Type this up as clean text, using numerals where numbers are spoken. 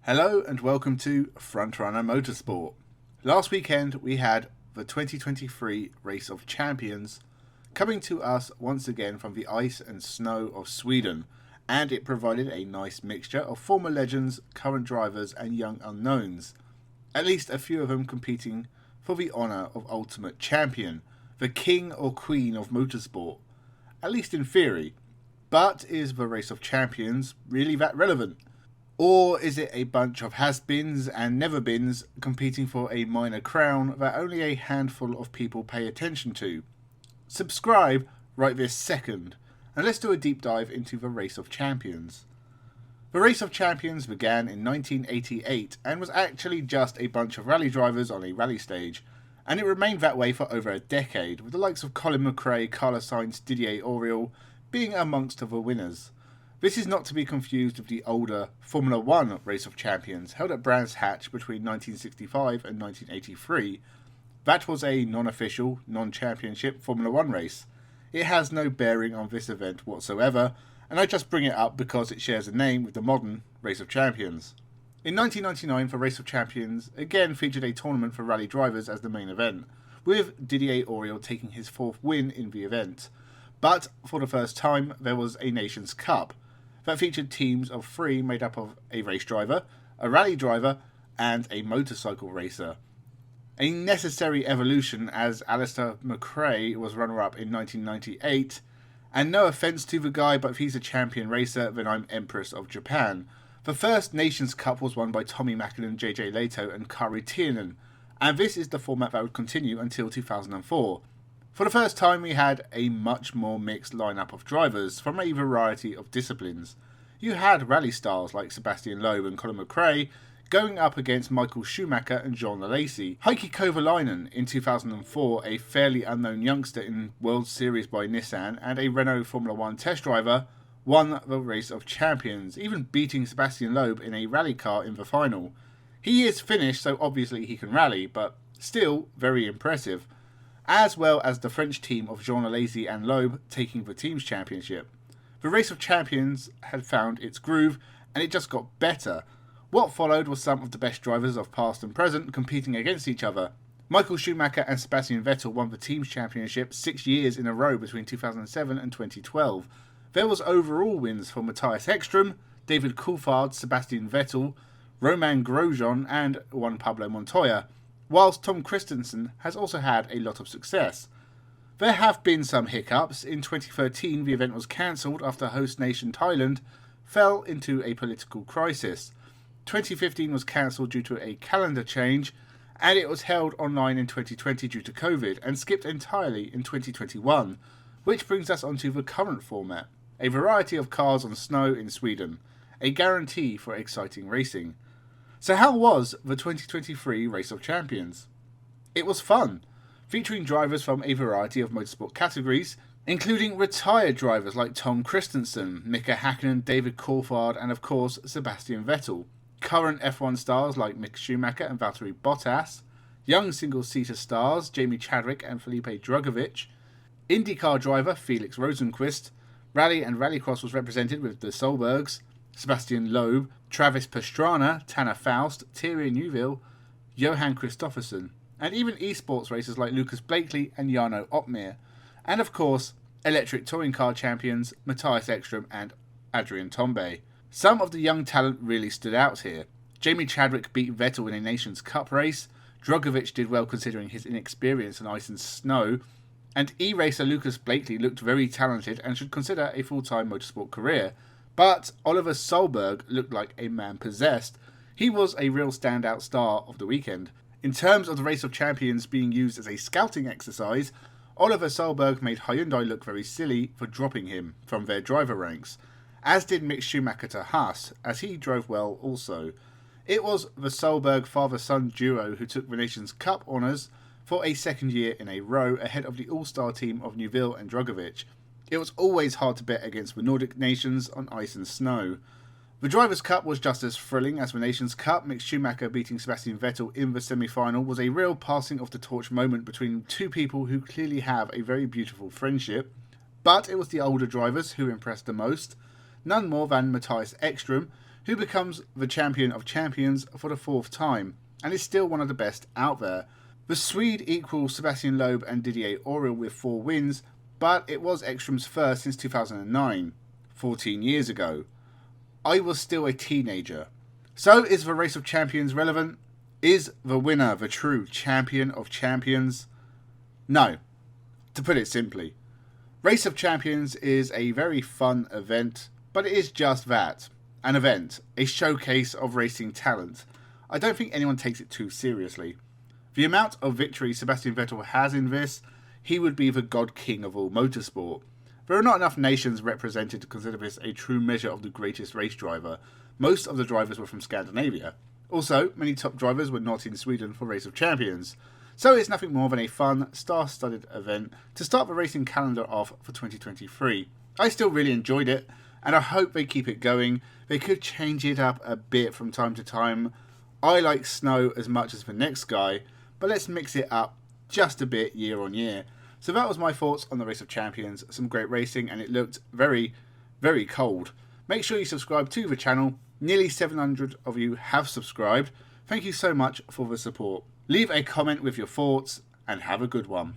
Hello and welcome to Frontrunner Motorsport. Last weekend we had the 2023 Race of Champions coming to us once again from the ice and snow of Sweden, and it provided a nice mixture of former legends, current drivers and young unknowns, at least a few of them competing for the honour of Ultimate Champion, the king or queen of motorsport, at least in theory. But is the Race of Champions really that relevant? Or is it a bunch of has-beens and never-beens competing for a minor crown that only a handful of people pay attention to? Subscribe right this second, and let's do a deep dive into the Race of Champions. The Race of Champions began in 1988 and was actually just a bunch of rally drivers on a rally stage, and it remained that way for over a decade, with the likes of Colin McRae, Carlos Sainz, Didier Auriol being amongst the winners. This is not to be confused with the older Formula 1 Race of Champions held at Brands Hatch between 1965 and 1983. That was a non-official, non-championship Formula 1 race. It has no bearing on this event whatsoever, and I just bring it up because it shares a name with the modern Race of Champions. In 1999, the Race of Champions again featured a tournament for rally drivers as the main event, with Didier Auriol taking his fourth win in the event. But for the first time, there was a Nations Cup that featured teams of three made up of a race driver, a rally driver, and a motorcycle racer. A necessary evolution as Alistair McRae was runner-up in 1998, and no offence to the guy, but if he's a champion racer, then I'm Empress of Japan. The first Nations Cup was won by Tommi Mäkinen, JJ Lehto and Kari Tiernen, and this is the format that would continue until 2004. For the first time, we had a much more mixed lineup of drivers from a variety of disciplines. You had rally stars like Sebastian Loeb and Colin McRae going up against Michael Schumacher and Jean Alesi. Heikki Kovalainen in 2004, a fairly unknown youngster in World Series by Nissan and a Renault Formula 1 test driver, won the Race of Champions, even beating Sebastian Loeb in a rally car in the final. He is Finnish, so obviously he can rally, but still very impressive, as well as the French team of Jean Alesi and Loeb taking the team's championship. The Race of Champions had found its groove, and it just got better. What followed was some of the best drivers of past and present competing against each other. Michael Schumacher and Sebastian Vettel won the team's championship 6 years in a row between 2007 and 2012. There was overall wins for Matthias Ekström, David Coulthard, Sebastian Vettel, Romain Grosjean and Juan Pablo Montoya, whilst Tom Kristensen has also had a lot of success. There have been some hiccups. In 2013, the event was cancelled after host nation Thailand fell into a political crisis. 2015 was cancelled due to a calendar change, and it was held online in 2020 due to COVID, and skipped entirely in 2021, which brings us onto the current format. A variety of cars on snow in Sweden, a guarantee for exciting racing. So how was the 2023 Race of Champions? It was fun, featuring drivers from a variety of motorsport categories, including retired drivers like Tom Kristensen, Mika Häkkinen, David Coulthard and of course Sebastian Vettel, current F1 stars like Mick Schumacher and Valtteri Bottas, young single-seater stars Jamie Chadwick and Felipe Drugovich, IndyCar driver Felix Rosenqvist, rally and rallycross was represented with the Solbergs, Sebastian Loeb, Travis Pastrana, Tanner Faust, Thierry Neuville, Johan Kristoffersson, and even esports racers like Lucas Blakely and Jarno Opmeer, and of course, electric touring car champions Matthias Ekström and Adrian Tombe. Some of the young talent really stood out here. Jamie Chadwick beat Vettel in a Nations Cup race, Drugovich did well considering his inexperience in ice and snow, and e-racer Lucas Blakely looked very talented and should consider a full-time motorsport career. But Oliver Solberg looked like a man possessed. He was a real standout star of the weekend. In terms of the Race of Champions being used as a scouting exercise, Oliver Solberg made Hyundai look very silly for dropping him from their driver ranks, as did Mick Schumacher to Haas, as he drove well also. It was the Solberg father-son duo who took the Nations Cup honours for a second year in a row ahead of the all-star team of Neuville and Drugovich. It was always hard to bet against the Nordic nations on ice and snow. The Drivers' Cup was just as thrilling as the Nations Cup. Mick Schumacher beating Sebastian Vettel in the semi-final was a real passing of the torch moment between two people who clearly have a very beautiful friendship. But it was the older drivers who impressed the most. None more than Matthias Ekström, who becomes the champion of champions for the 4th time, and is still one of the best out there. The Swede equals Sebastian Loeb and Didier Auriol with 4 wins, but it was Ekstrom's first since 2009, 14 years ago. I was still a teenager. So is the Race of Champions relevant? Is the winner the true champion of champions? No. To put it simply, Race of Champions is a very fun event, but it is just that. An event, a showcase of racing talent. I don't think anyone takes it too seriously. The amount of victories Sebastian Vettel has in this, he would be the god king of all motorsport. There are not enough nations represented to consider this a true measure of the greatest race driver. Most of the drivers were from Scandinavia. Also, many top drivers were not in Sweden for Race of Champions. So it's nothing more than a fun, star-studded event to start the racing calendar off for 2023. I still really enjoyed it, and I hope they keep it going. They could change it up a bit from time to time. I like snow as much as the next guy, but let's mix it up just a bit year on year. So that was my thoughts on the Race of Champions. Some great racing, and it looked very, very cold. Make sure you subscribe to the channel. Nearly 700 of you have subscribed. Thank you so much for the support. Leave a comment with your thoughts, and have a good one.